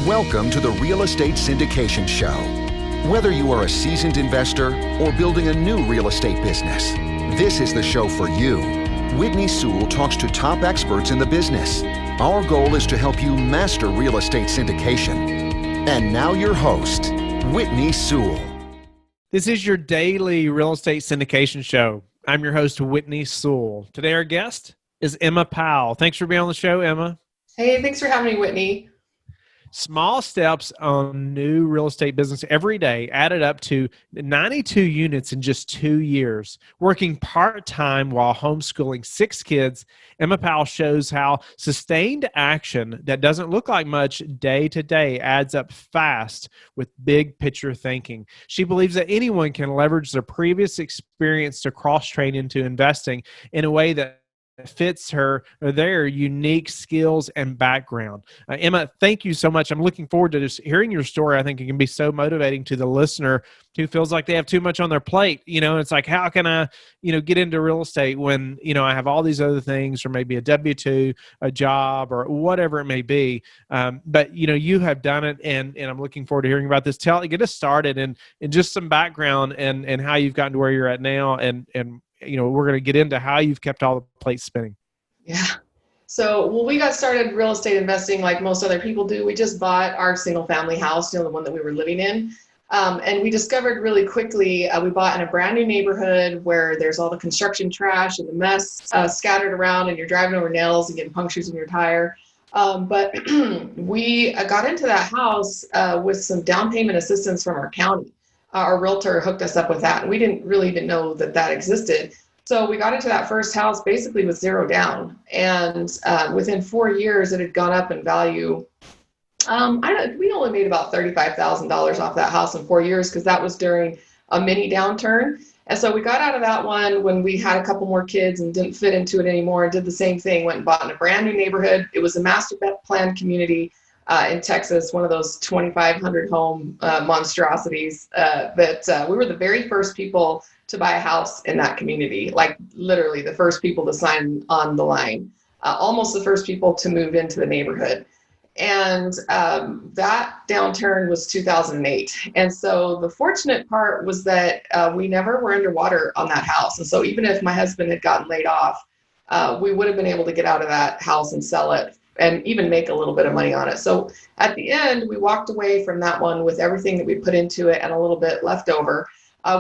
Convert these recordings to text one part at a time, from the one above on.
Welcome to the Real Estate Syndication Show. Whether you are a seasoned investor or building a new real estate business, this is the show for you. Whitney Sewell talks to top experts in the business. Our goal is to help you master real estate syndication. And now your host, Whitney Sewell. This is your daily real estate syndication show. I'm your host, Whitney Sewell. Today our guest is Emma Powell. Thanks for being on the show, Emma. Hey, thanks for having me, Whitney. Small steps on new real estate business every day added up to 92 units in just 2 years. Working part-time while homeschooling 6 kids, Emma Powell shows how sustained action that doesn't look like much day to day adds up fast with big picture thinking. She believes that anyone can leverage their previous experience to cross-train into investing in a way that fits her or their unique skills and background. Emma, thank you so much. I'm looking forward to just hearing your story. I think it can be so motivating to the listener who feels like they have too much on their plate. It's like, how can I, get into real estate when, I have all these other things, or maybe a W-2, a job, or whatever it may be. But you have done it, and I'm looking forward to hearing about this. Get us started and just some background and how you've gotten to where you're at now, and we're going to get into how you've kept all the plates spinning. Yeah. So, we got started real estate investing like most other people do. We just bought our single family house, the one that we were living in. And we discovered really quickly, we bought in a brand new neighborhood where there's all the construction trash and the mess scattered around, and you're driving over nails and getting punctures in your tire. But we got into that house with some down payment assistance from our county. Our realtor hooked us up with that, and we didn't really even know that existed. So we got into that first house basically with zero down, and within 4 years, it had gone up in value. We only made about $35,000 off that house in 4 years, because that was during a mini downturn. And so we got out of that one when we had a couple more kids and didn't fit into it anymore, and did the same thing, went and bought in a brand new neighborhood. It was a master plan community in Texas, one of those 2,500 home monstrosities that we were the very first people to buy a house in that community, like literally the first people to sign on the line, almost the first people to move into the neighborhood. And that downturn was 2008. And so the fortunate part was that we never were underwater on that house. And so even if my husband had gotten laid off, we would have been able to get out of that house and sell it, and even make a little bit of money on it. So at the end, we walked away from that one with everything that we put into it and a little bit left over.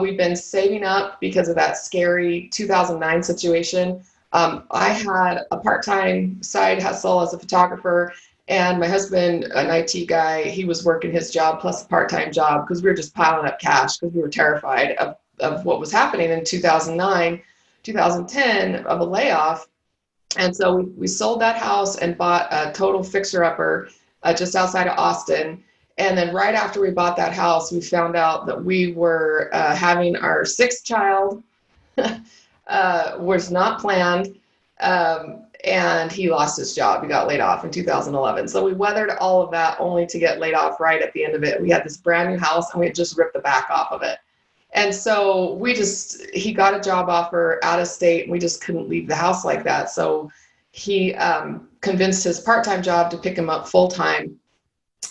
We've been saving up because of that scary 2009 situation. I had a part-time side hustle as a photographer, and my husband, an IT guy, he was working his job plus a part-time job, because we were just piling up cash because we were terrified of what was happening in 2009, 2010 of a layoff. And so we sold that house and bought a total fixer-upper just outside of Austin. And then right after we bought that house, we found out that we were having our 6th child, was not planned, and he lost his job. He got laid off in 2011. So we weathered all of that only to get laid off right at the end of it. We had this brand new house, and we had just ripped the back off of it. And so he got a job offer out of state, and we just couldn't leave the house like that. So he convinced his part-time job to pick him up full-time.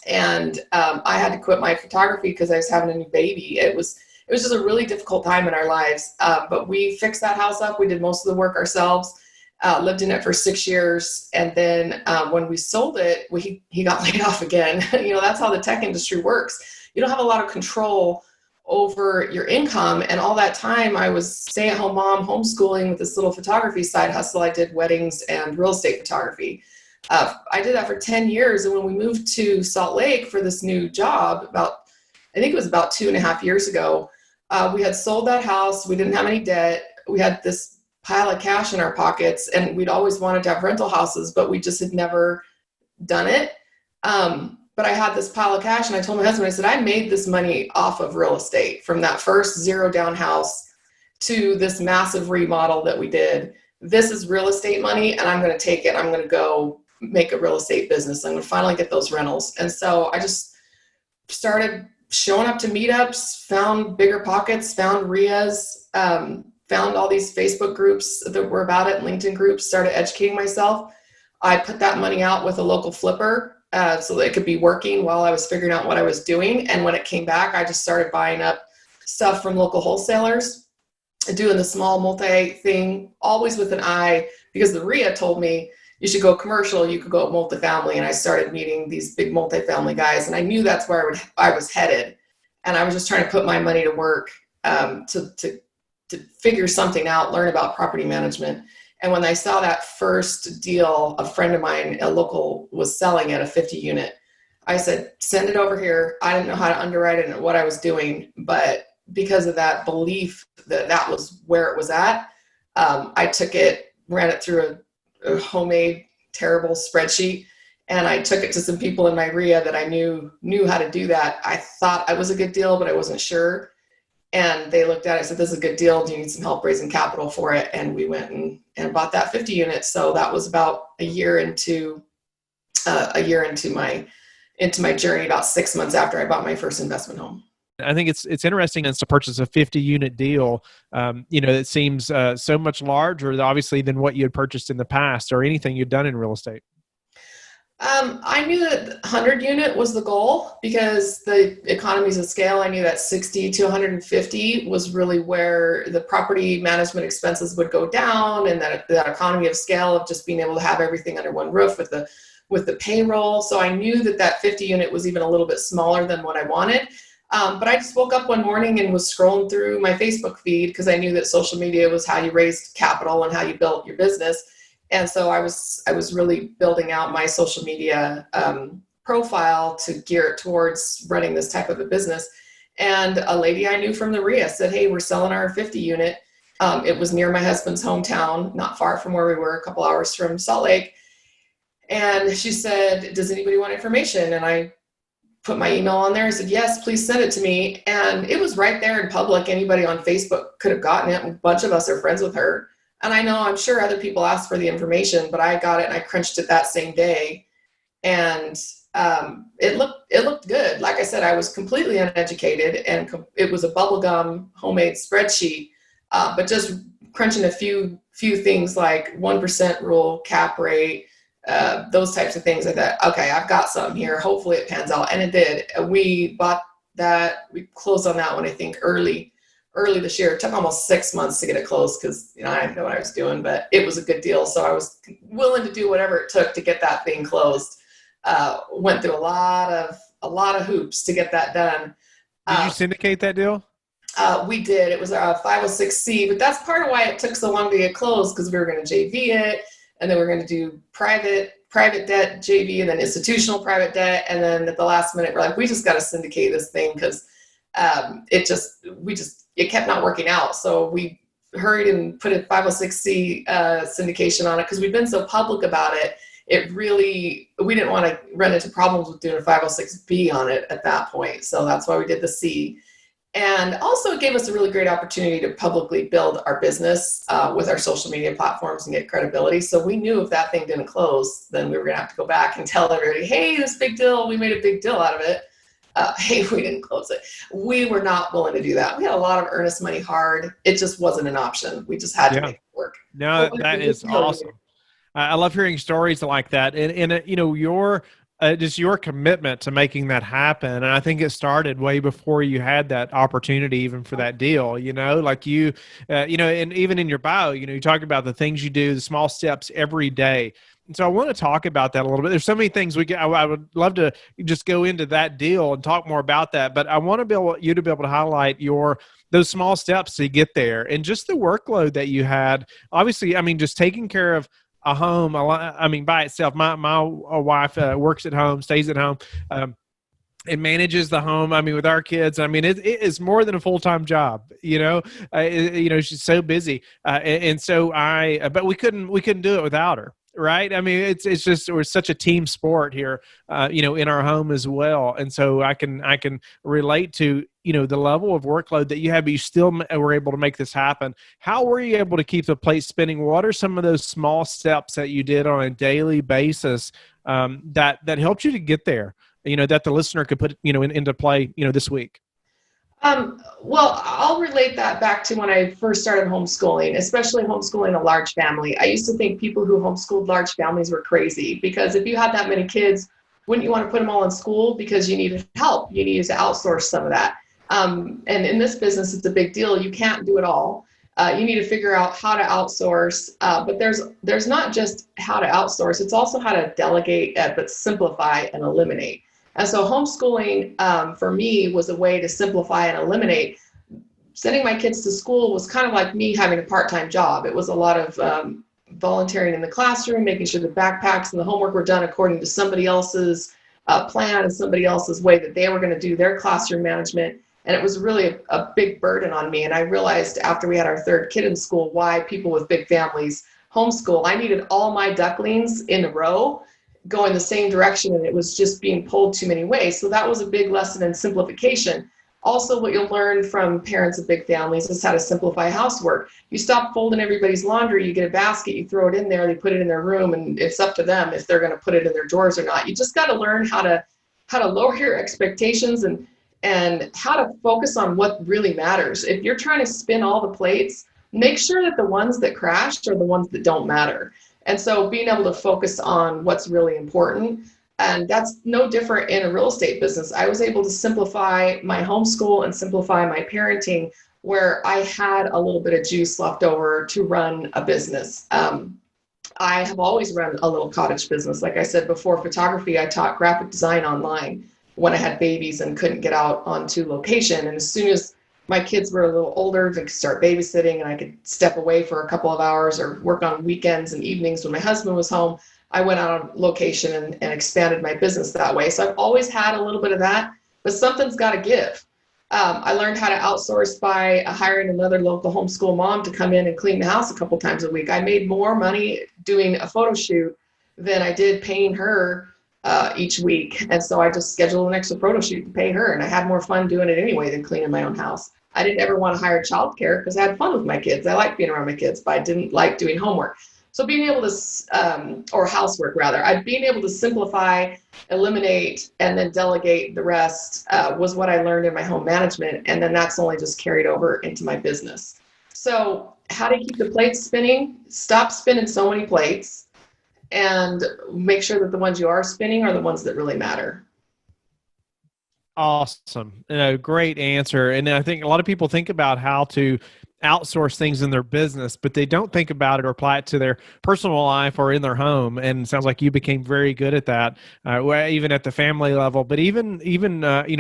And I had to quit my photography because I was having a new baby. It was just a really difficult time in our lives. But we fixed that house up. We did most of the work ourselves, lived in it for 6 years. And then when we sold it, he got laid off again. That's how the tech industry works. You don't have a lot of control over your income. And all that time I was stay-at-home mom, homeschooling with this little photography side hustle. I did weddings and real estate photography. I did that for 10 years. And when we moved to Salt Lake for this new job, I think it was about 2.5 years ago, we had sold that house. We didn't have any debt. We had this pile of cash in our pockets, and we'd always wanted to have rental houses, but we just had never done it. But I had this pile of cash, and I told my husband, I said, I made this money off of real estate, from that first zero down house to this massive remodel that we did. This is real estate money, and I'm going to take it. I'm going to go make a real estate business. I'm going to finally get those rentals. And so I just started showing up to meetups, found bigger pockets, found RIAs, found all these Facebook groups that were about it, LinkedIn groups, started educating myself. I put that money out with a local flipper so that it could be working while I was figuring out what I was doing. And when it came back, I just started buying up stuff from local wholesalers, doing the small multi thing, always with an eye, because the RIA told me you should go commercial, you could go multifamily. And I started meeting these big multifamily guys, and I knew that's where I was headed. And I was just trying to put my money to work to figure something out, learn about property management. And when I saw that first deal, a friend of mine, a local, was selling at a 50 unit, I said, send it over here. I didn't know how to underwrite it and what I was doing, but because of that belief that that was where it was at, I took it, ran it through a homemade, terrible spreadsheet, and I took it to some people in my RIA that I knew how to do that. I thought it was a good deal, but I wasn't sure. And they looked at it and said, this is a good deal. Do you need some help raising capital for it? And we went and bought that 50 units. So that was about a year into my journey, about 6 months after I bought my first investment home. I think it's interesting to purchase a 50 unit deal. It seems so much larger, obviously, than what you had purchased in the past or anything you'd done in real estate. I knew that 100 unit was the goal because the economies of scale. I knew that 60 to 150 was really where the property management expenses would go down, and that economy of scale of just being able to have everything under one roof with the payroll. So I knew that 50 unit was even a little bit smaller than what I wanted. But I just woke up one morning and was scrolling through my Facebook feed because I knew that social media was how you raised capital and how you built your business. And so I was really building out my social media profile to gear it towards running this type of a business. And a lady I knew from the RIA said, hey, we're selling our 50 unit. It was near my husband's hometown, not far from where we were, a couple hours from Salt Lake. And she said, does anybody want information? And I put my email on there and said, yes, please send it to me. And it was right there in public. Anybody on Facebook could have gotten it. A bunch of us are friends with her. And I'm sure other people asked for the information, but I got it and I crunched it that same day. And it looked good. Like I said, I was completely uneducated, and it was a bubblegum homemade spreadsheet, but just crunching a few things like 1% rule, cap rate, those types of things. I thought, okay, I've got something here. Hopefully it pans out. And it did. We bought that. We closed on that one, I think, early this year. It took almost 6 months to get it closed because I didn't know what I was doing, but it was a good deal. So I was willing to do whatever it took to get that thing closed. Went through a lot of hoops to get that done. Did you syndicate that deal? We did. It was a 506C, but that's part of why it took so long to get closed, because we were going to JV it, and then we were going to do private debt JV, and then institutional private debt, and then at the last minute we're like, we just got to syndicate this thing because it kept not working out. So we hurried and put a 506C syndication on it because we've been so public about it. We didn't want to run into problems with doing a 506B on it at that point. So that's why we did the C. And also it gave us a really great opportunity to publicly build our business with our social media platforms and get credibility. So we knew if that thing didn't close, then we were going to have to go back and tell everybody, hey, this big deal, we made a big deal out of it. Hey, we didn't close it. We were not willing to do that. We had a lot of earnest money hard. It just wasn't an option. We just had to make it work. No, that is awesome. I love hearing stories like that. And your just your commitment to making that happen. And I think it started way before you had that opportunity, even for that deal, like and even in your bio, you talk about the things you do, the small steps every day. And so I want to talk about that a little bit. There's so many things I would love to just go into that deal and talk more about that. But I want you to be able to highlight those small steps to get there, and just the workload that you had. Obviously, just taking care of a home. By itself, my wife works at home, stays at home, and manages the home. With our kids, it is more than a full-time job. She's so busy, and so but we couldn't do it without her. Right. It's just, we're such a team sport here, in our home as well. And so I can relate to, the level of workload that you have, but you still were able to make this happen. How were you able to keep the plate spinning? What are some of those small steps that you did on a daily basis that helped you to get there, that the listener could put, into play, this week? Well, I'll relate that back to when I first started homeschooling, especially homeschooling a large family. I used to think people who homeschooled large families were crazy, because if you had that many kids, wouldn't you want to put them all in school because you needed help? You needed to outsource some of that. And in this business, it's a big deal. You can't do it all. You need to figure out how to outsource, but there's not just how to outsource, it's also how to delegate, but simplify and eliminate. And so homeschooling for me was a way to simplify and eliminate. Sending my kids to school was kind of like me having a part-time job. It was a lot of volunteering in the classroom, making sure the backpacks and the homework were done according to somebody else's plan and somebody else's way that they were going to do their classroom management. And it was really a big burden on me. And I realized after we had our third kid in school why people with big families homeschool. I needed all my ducklings in a row going the same direction, and it was just being pulled too many ways. So that was a big lesson in simplification. Also, what you'll learn from parents of big families is how to simplify housework. You stop folding everybody's laundry, you get a basket, you throw it in there, they put it in their room, and it's up to them if they're going to put it in their drawers or not. You just got to learn how to lower your expectations and how to focus on what really matters. If you're trying to spin all the plates, make sure that the ones that crash are the ones that don't matter. And so being able to focus on what's really important. And that's no different in a real estate business. I was able to simplify my homeschool and simplify my parenting where I had a little bit of juice left over to run a business. I have always run a little cottage business. Like I said before, photography, I taught graphic design online when I had babies and couldn't get out onto location. And as soon as my kids were a little older, they could start babysitting and I could step away for a couple of hours or work on weekends and evenings when my husband was home, I went out on location and expanded my business that way. So I've always had a little bit of that, but something's got to give. I learned how to outsource by hiring another local homeschool mom to come in and clean the house a couple times a week. I made more money doing a photo shoot than I did paying her each week. And so I just scheduled an extra photo shoot to pay her. And I had more fun doing it anyway than cleaning my own house. I didn't ever want to hire childcare because I had fun with my kids. I liked being around my kids, but I didn't like doing homework. So being able to, or housework rather, being able to simplify, eliminate, and then delegate the rest was what I learned in my home management. And then that's only just carried over into my business. So how to keep the plates spinning? Stop spinning so many plates and make sure that the ones you are spinning are the ones that really matter. Awesome. Great answer. And I think a lot of people think about how to outsource things in their business, but they don't think about it or apply it to their personal life or in their home. And it sounds like you became very good at that, even at the family level, but even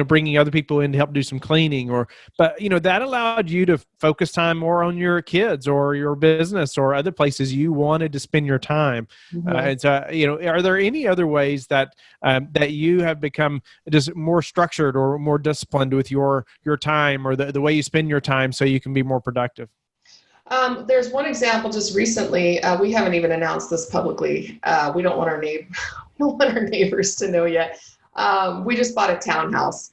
bringing other people in to help do some cleaning but that allowed you to focus time more on your kids or your business or other places you wanted to spend your time. Mm-hmm. And so, are there any other ways that you have become just more structured or more disciplined with your time or the way you spend your time so you can be more productive? There's one example just recently. We haven't even announced this publicly. We don't want our neighbors to know yet. We just bought a townhouse.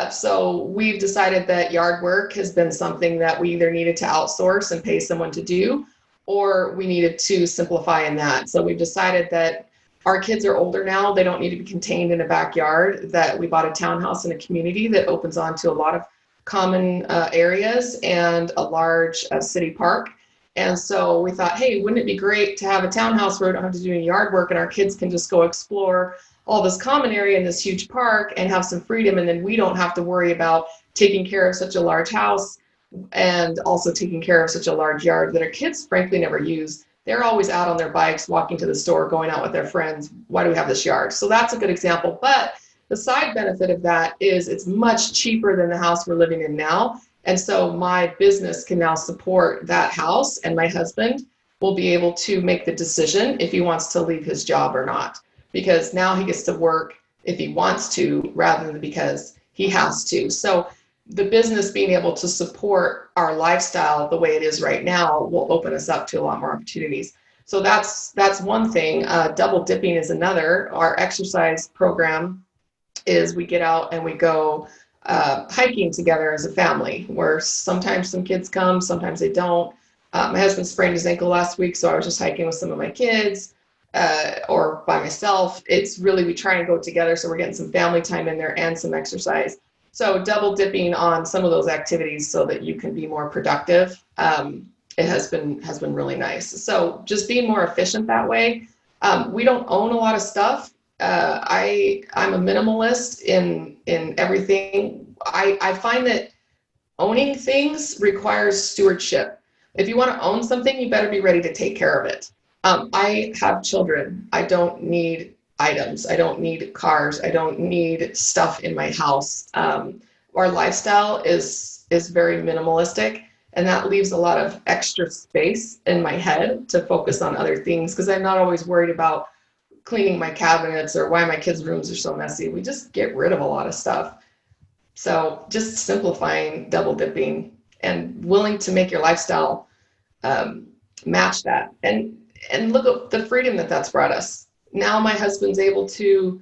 So we've decided that yard work has been something that we either needed to outsource and pay someone to do, or we needed to simplify in that. So we've decided that our kids are older now. They don't need to be contained in a backyard, that we bought a townhouse in a community that opens onto a lot of common areas and a large city park. And so we thought, hey, wouldn't it be great to have a townhouse where we don't have to do any yard work and our kids can just go explore all this common area in this huge park and have some freedom. And then we don't have to worry about taking care of such a large house and also taking care of such a large yard that our kids frankly never use. They're always out on their bikes, walking to the store, going out with their friends. Why do we have this yard? So that's a good example. But the side benefit of that is it's much cheaper than the house we're living in now. And so my business can now support that house, and my husband will be able to make the decision if he wants to leave his job or not, because now he gets to work if he wants to rather than because he has to. So the business being able to support our lifestyle the way it is right now will open us up to a lot more opportunities. So that's one thing. Double dipping is another. Our exercise program is we get out and we go hiking together as a family, where sometimes some kids come, sometimes they don't. My husband sprained his ankle last week, so I was just hiking with some of my kids or by myself. It's really, we try and go together, so we're getting some family time in there and some exercise. So double dipping on some of those activities so that you can be more productive. It has been really nice. So just being more efficient that way. We don't own a lot of stuff. I'm a minimalist in everything. I find that owning things requires stewardship. If you want to own something, you better be ready to take care of it. I have children. I don't need items. I don't need cars. I don't need stuff in my house. Our lifestyle is very minimalistic, and that leaves a lot of extra space in my head to focus on other things because I'm not always worried about cleaning my cabinets or why my kids' rooms are so messy. We just get rid of a lot of stuff. So just simplifying, double dipping, and willing to make your lifestyle match that. And look at the freedom that that's brought us. Now my husband's able to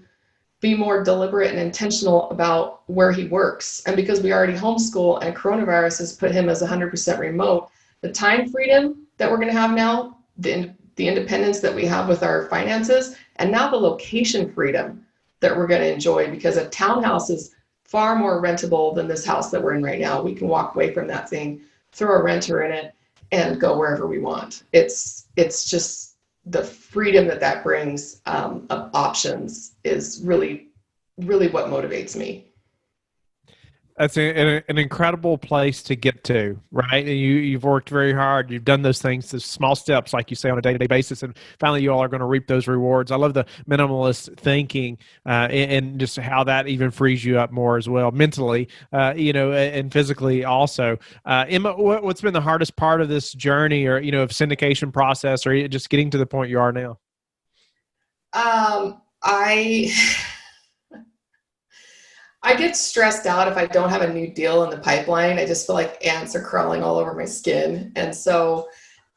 be more deliberate and intentional about where he works. And because we already homeschool and coronavirus has put him as 100% remote, the time freedom that we're going to have now, the independence that we have with our finances, and now the location freedom that we're going to enjoy, because a townhouse is far more rentable than this house that we're in right now. We can walk away from that thing, throw a renter in it, and go wherever we want. It's just the freedom that brings of options is really, really what motivates me. That's an incredible place to get to, right? And you've worked very hard. You've done those things, those small steps, like you say, on a day-to-day basis, and finally you all are going to reap those rewards. I love the minimalist thinking and just how that even frees you up more as well, mentally, and physically also. Emma, what's been the hardest part of this journey, or of syndication process, or just getting to the point you are now? I get stressed out if I don't have a new deal in the pipeline. I just feel like ants are crawling all over my skin. And so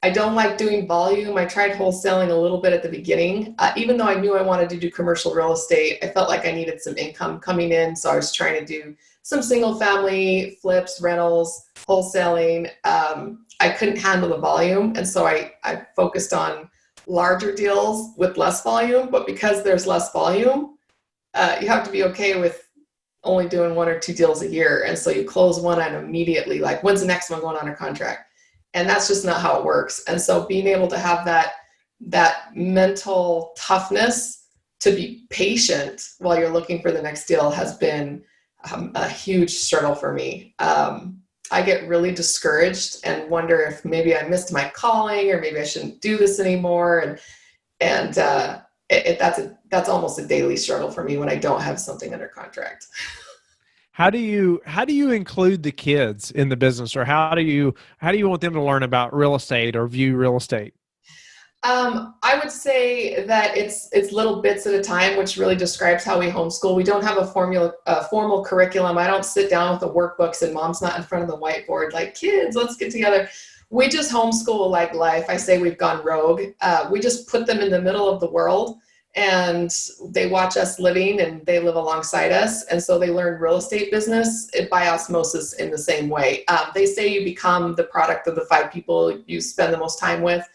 I don't like doing volume. I tried wholesaling a little bit at the beginning. Even though I knew I wanted to do commercial real estate, I felt like I needed some income coming in. So I was trying to do some single family flips, rentals, wholesaling. I couldn't handle the volume. And so I focused on larger deals with less volume. But because there's less volume, you have to be okay with only doing 1 or 2 deals a year. And so you close one and immediately, like, when's the next one going under contract? And that's just not how it works. And so being able to have that mental toughness to be patient while you're looking for the next deal has been a huge struggle for me. I get really discouraged and wonder if maybe I missed my calling, or maybe I shouldn't do this anymore. And that's almost a daily struggle for me when I don't have something under contract. How do you include the kids in the business, or how do you want them to learn about real estate or view real estate? I would say that it's little bits at a time, which really describes how we homeschool. We don't have a formal curriculum. I don't sit down with the workbooks and mom's not in front of the whiteboard like, kids, let's get together. We just homeschool like life. I say we've gone rogue. We just put them in the middle of the world, and they watch us living, and they live alongside us. And so they learn real estate business by osmosis in the same way. They say you become the product of the 5 people you spend the most time with.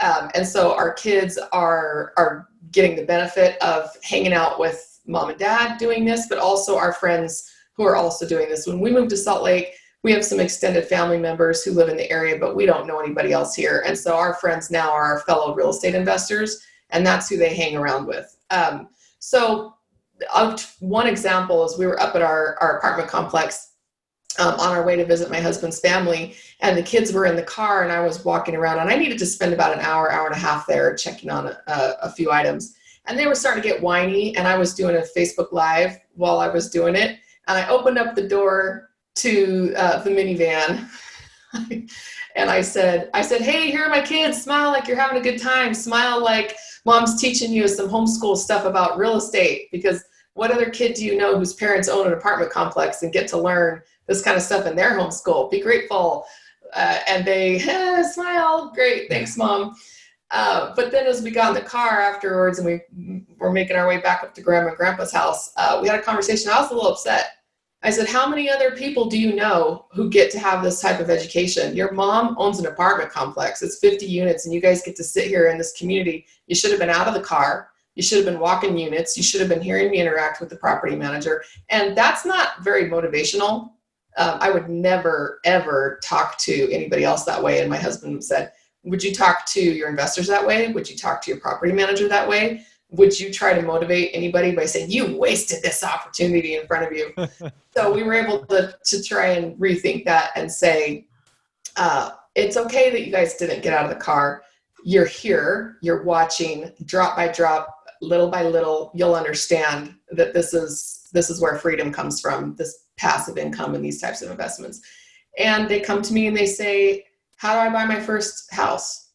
And so our kids are getting the benefit of hanging out with mom and dad doing this, but also our friends who are also doing this. When we moved to Salt Lake, we have some extended family members who live in the area, but we don't know anybody else here. And so our friends now are our fellow real estate investors, and that's who they hang around with. So one example is we were up at our apartment complex on our way to visit my husband's family, and the kids were in the car, and I was walking around, and I needed to spend about an hour and a half there checking on a few items. And they were starting to get whiny, and I was doing a Facebook Live while I was doing it. And I opened up the door to the minivan and I said, hey, here are my kids. Smile like you're having a good time. Smile like mom's teaching you some homeschool stuff about real estate, because what other kid do you know whose parents own an apartment complex and get to learn this kind of stuff in their homeschool? Be grateful. And they smile. Great. Thanks, Mom. But then as we got in the car afterwards and we were making our way back up to Grandma and Grandpa's house, we had a conversation. I was a little upset. I said, how many other people do you know who get to have this type of education? Your mom owns an apartment complex. It's 50 units, and you guys get to sit here in this community. You should have been out of the car. You should have been walking units. You should have been hearing me interact with the property manager. And that's not very motivational. I would never, ever talk to anybody else that way. And my husband said, would you talk to your investors that way? Would you talk to your property manager that way? would you try to motivate anybody by saying, you wasted this opportunity in front of you? So we were able to try and rethink that and say, it's okay that you guys didn't get out of the car. You're here, you're watching, drop by drop, little by little, you'll understand that this is where freedom comes from, this passive income and these types of investments. And they come to me and they say, how do I buy my first house?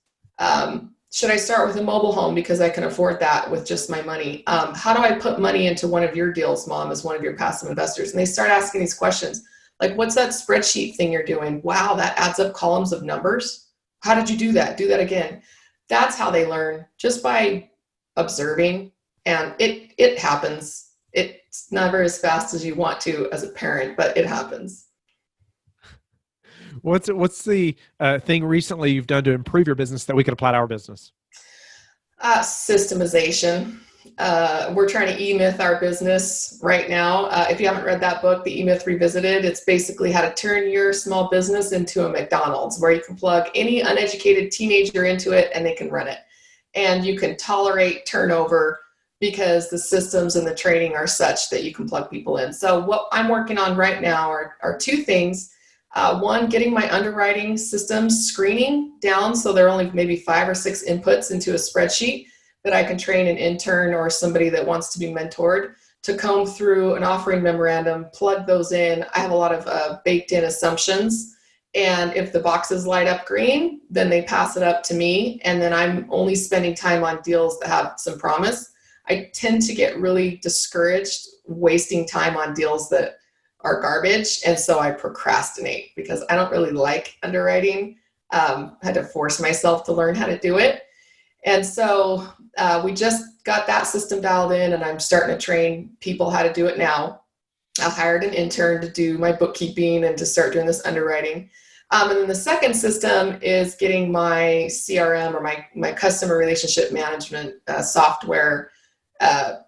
Should I start with a mobile home because I can afford that with just my money? How do I put money into one of your deals, Mom, as one of your passive investors? And they start asking these questions. Like, what's that spreadsheet thing you're doing? Wow, that adds up columns of numbers. How did you do that? Do that again. That's how they learn, just by observing. And it happens. It's never as fast as you want to as a parent, but it happens. What's the thing recently you've done to improve your business that we could apply to our business? Systemization. We're trying to E-Myth our business right now. If you haven't read that book, The E-Myth Revisited, it's basically how to turn your small business into a McDonald's, where you can plug any uneducated teenager into it and they can run it. And you can tolerate turnover because the systems and the training are such that you can plug people in. So what I'm working on right now are two things. One, getting my underwriting systems screening down so there are only maybe 5 or 6 inputs into a spreadsheet that I can train an intern or somebody that wants to be mentored to comb through an offering memorandum, plug those in. I have a lot of baked in assumptions. And if the boxes light up green, then they pass it up to me. And then I'm only spending time on deals that have some promise. I tend to get really discouraged wasting time on deals that are garbage. And so I procrastinate because I don't really like underwriting. I had to force myself to learn how to do it. And so we just got that system dialed in, and I'm starting to train people how to do it now. I hired an intern to do my bookkeeping and to start doing this underwriting. And then the second system is getting my CRM, or my customer relationship management software.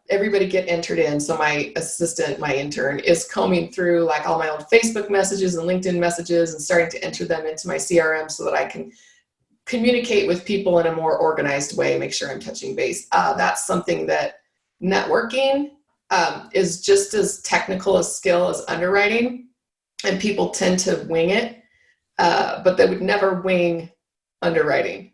Everybody get entered in. So my assistant, my intern, is combing through like all my old Facebook messages and LinkedIn messages and starting to enter them into my CRM so that I can communicate with people in a more organized way, make sure I'm touching base. That's something that networking is just as technical a skill as underwriting, and people tend to wing it, but they would never wing underwriting.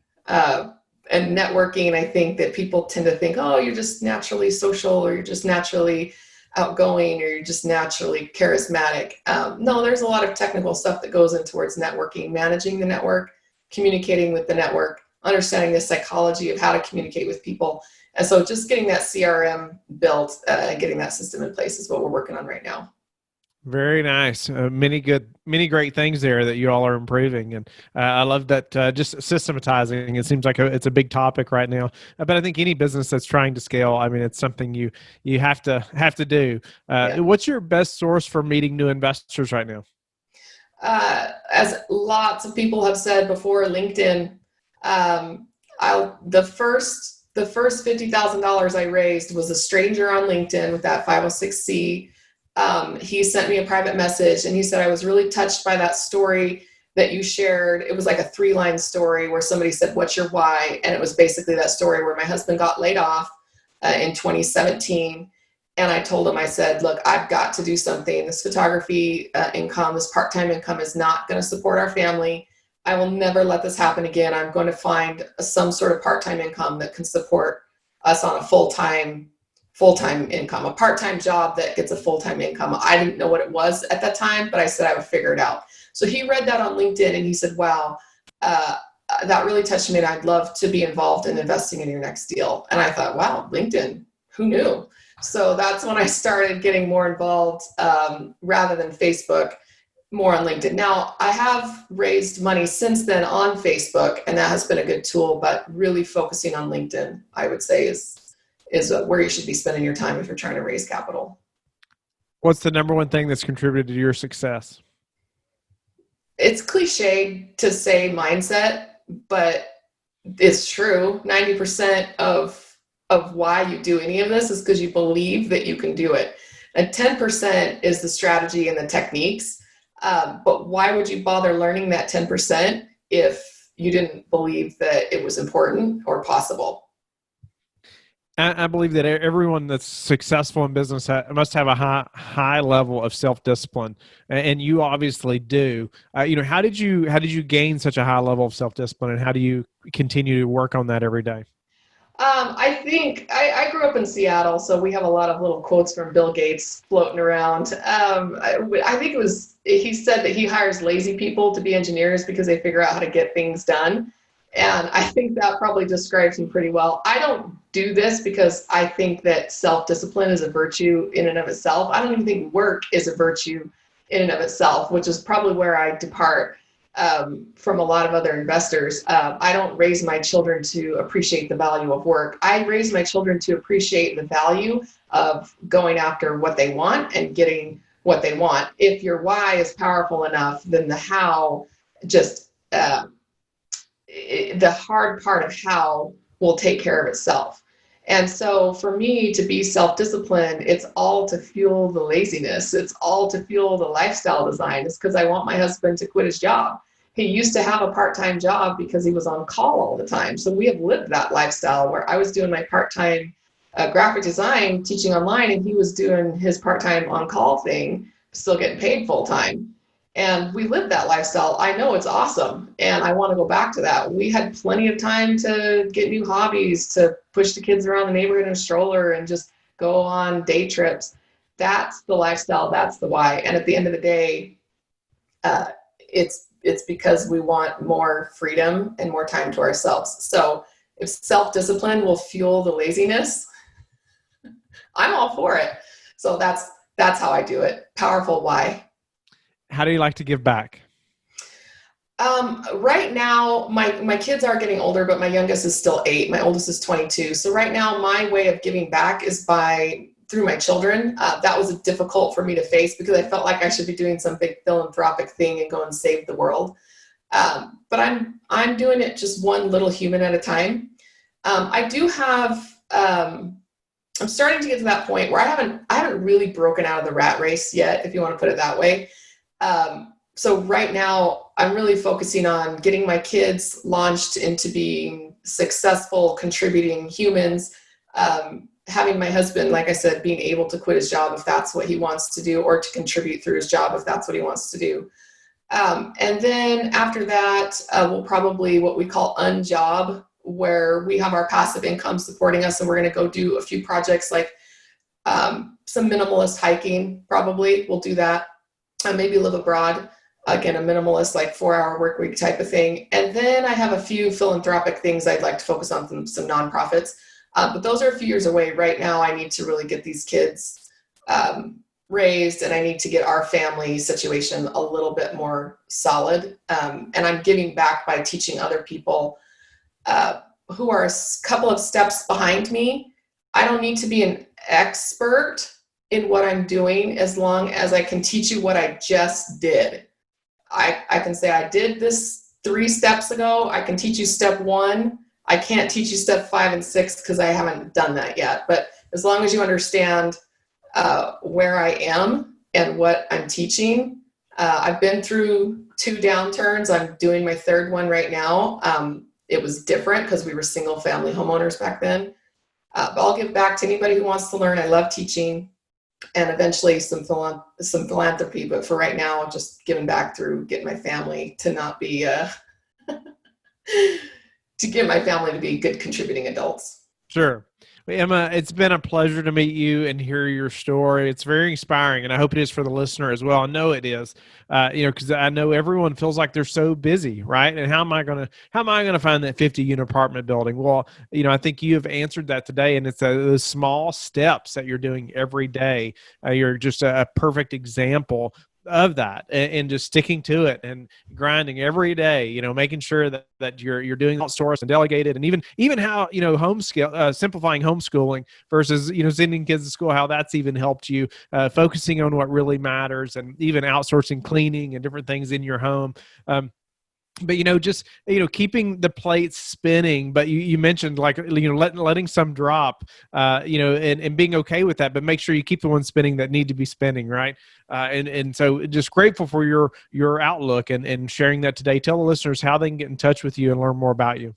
And networking, I think that people tend to think, oh, you're just naturally social, or you're just naturally outgoing, or you're just naturally charismatic. No, there's a lot of technical stuff that goes in towards networking, managing the network, communicating with the network, understanding the psychology of how to communicate with people. And so just getting that CRM built and getting that system in place is what we're working on right now. Very nice. Many great things there that you all are improving. And I love that just systematizing. It seems like it's a big topic right now. But I think any business that's trying to scale, I mean, it's something you have to do. Yeah. What's your best source for meeting new investors right now? As lots of people have said before, LinkedIn. The first $50,000 I raised was a stranger on LinkedIn with that 506c. He sent me a private message and he said, I was really touched by that story that you shared. It was like a 3-line story where somebody said, what's your why? And it was basically that story where my husband got laid off in 2017. And I told him, I said, look, I've got to do something. This photography income, this part-time income is not going to support our family. I will never let this happen again. I'm going to find some sort of part-time income that can support us on a full-time income, a part-time job that gets a full-time income. I didn't know what it was at that time, but I said I would figure it out. So he read that on LinkedIn and he said, wow, that really touched me and I'd love to be involved in investing in your next deal. And I thought, wow, LinkedIn, who knew? So that's when I started getting more involved rather than Facebook, more on LinkedIn. Now, I have raised money since then on Facebook, and that has been a good tool, but really focusing on LinkedIn, I would say, is where you should be spending your time if you're trying to raise capital. What's the number one thing that's contributed to your success? It's cliche to say mindset, but it's true. 90% of why you do any of this is because you believe that you can do it. And 10% is the strategy and the techniques. But why would you bother learning that 10% if you didn't believe that it was important or possible? I believe that everyone that's successful in business must have a high level of self-discipline, and you obviously do. How did you gain such a high level of self-discipline, and how do you continue to work on that every day? I think I grew up in Seattle, so we have a lot of little quotes from Bill Gates floating around. I think he said that he hires lazy people to be engineers because they figure out how to get things done. And I think that probably describes him pretty well. I don't do this because I think that self-discipline is a virtue in and of itself. I don't even think work is a virtue in and of itself, which is probably where I depart from a lot of other investors. I don't raise my children to appreciate the value of work. I raise my children to appreciate the value of going after what they want and getting what they want. If your why is powerful enough, then the how just the hard part of how will take care of itself. And so for me to be self-disciplined, it's all to fuel the laziness. It's all to fuel the lifestyle design. It's because I want my husband to quit his job. He used to have a part-time job because he was on call all the time. So we have lived that lifestyle where I was doing my part-time graphic design, teaching online, and he was doing his part-time on-call thing, still getting paid full-time. And we lived that lifestyle. I know it's awesome, and I want to go back to that. We had plenty of time to get new hobbies, to push the kids around the neighborhood in a stroller and just go on day trips. That's the lifestyle. That's the why. And at the end of the day, it's because we want more freedom and more time to ourselves. So if self-discipline will fuel the laziness, I'm all for it. So that's how I do it. Powerful why. How do you like to give back? Right now, my kids are getting older, but my youngest is still 8. My oldest is 22. So right now, my way of giving back is through my children. That was difficult for me to face because I felt like I should be doing some big philanthropic thing and go and save the world. But I'm doing it just one little human at a time. I do have. I'm starting to get to that point where I haven't really broken out of the rat race yet, if you want to put it that way. So right now I'm really focusing on getting my kids launched into being successful, contributing humans, having my husband, like I said, being able to quit his job if that's what he wants to do, or to contribute through his job if that's what he wants to do. And then after that, we'll probably what we call unjob, where we have our passive income supporting us, and we're going to go do a few projects like some minimalist hiking. Probably we'll do that. Maybe live abroad, again, a minimalist, like 4-hour work week type of thing. And then I have a few philanthropic things I'd like to focus on, some nonprofits. But those are a few years away. Right now, I need to really get these kids raised, and I need to get our family situation a little bit more solid. And I'm giving back by teaching other people who are a couple of steps behind me. I don't need to be an expert in what I'm doing as long as I can teach you what I just did. I can say I did this 3 steps ago. I can teach you step 1. I can't teach you step 5 and 6 because I haven't done that yet. But as long as you understand where I am and what I'm teaching, I've been through 2 downturns. I'm doing my 3rd one right now. It was different because we were single family homeowners back then. But I'll give back to anybody who wants to learn. I love teaching. And eventually some philanthropy, but for right now, just giving back through getting my family to not be, to get my family to be good contributing adults. Sure. Well, Emma, it's been a pleasure to meet you and hear your story. It's very inspiring, and I hope it is for the listener as well. I know it is, because I know everyone feels like they're so busy, right? And how am I going to find that 50-unit apartment building? Well, I think you have answered that today, and it's those small steps that you're doing every day. You're just a perfect example of that, and just sticking to it and grinding every day, making sure that you're doing outsource and delegated, and even how, simplifying homeschooling versus, sending kids to school, how that's even helped you, focusing on what really matters, and even outsourcing cleaning and different things in your home. But just keeping the plates spinning. But you mentioned, like, letting some drop, and being okay with that. But make sure you keep the ones spinning that need to be spinning, right? And so just grateful for your outlook and sharing that today. Tell the listeners how they can get in touch with you and learn more about you.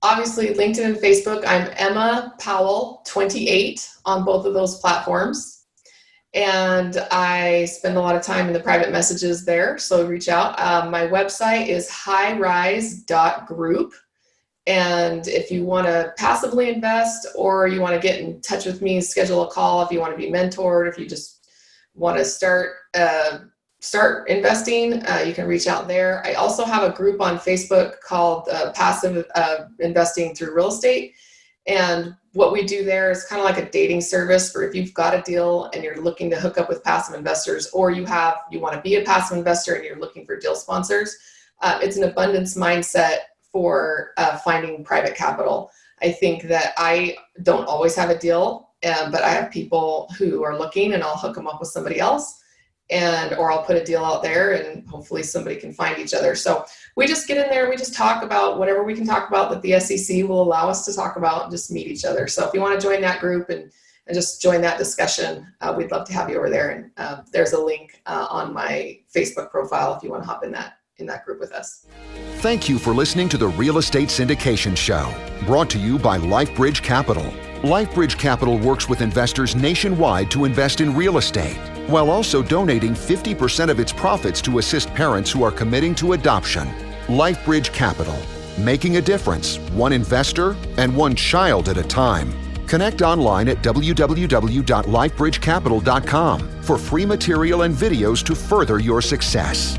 Obviously, LinkedIn and Facebook. I'm Emma Powell, 28 on both of those platforms. And I spend a lot of time in the private messages there, so reach out. My website is highrise.group. And if you want to passively invest, or you want to get in touch with me, schedule a call if you want to be mentored, if you just want to start investing, you can reach out there. I also have a group on Facebook called Passive Investing Through Real Estate. And what we do there is kind of like a dating service for if you've got a deal and you're looking to hook up with passive investors, or you want to be a passive investor and you're looking for deal sponsors. It's an abundance mindset for finding private capital. I think that I don't always have a deal, but I have people who are looking, and I'll hook them up with somebody else, or I'll put a deal out there, and hopefully somebody can find each other. So we just get in there, we just talk about whatever we can talk about that the SEC will allow us to talk about, and just meet each other. So if you want to join that group and just join that discussion, we'd love to have you over there. And there's a link on my Facebook profile if you want to hop in that group with us. Thank you for listening to the Real Estate Syndication Show, brought to you by LifeBridge Capital. LifeBridge Capital works with investors nationwide to invest in real estate, while also donating 50% of its profits to assist parents who are committing to adoption. LifeBridge Capital, making a difference, one investor and one child at a time. Connect online at www.lifebridgecapital.com for free material and videos to further your success.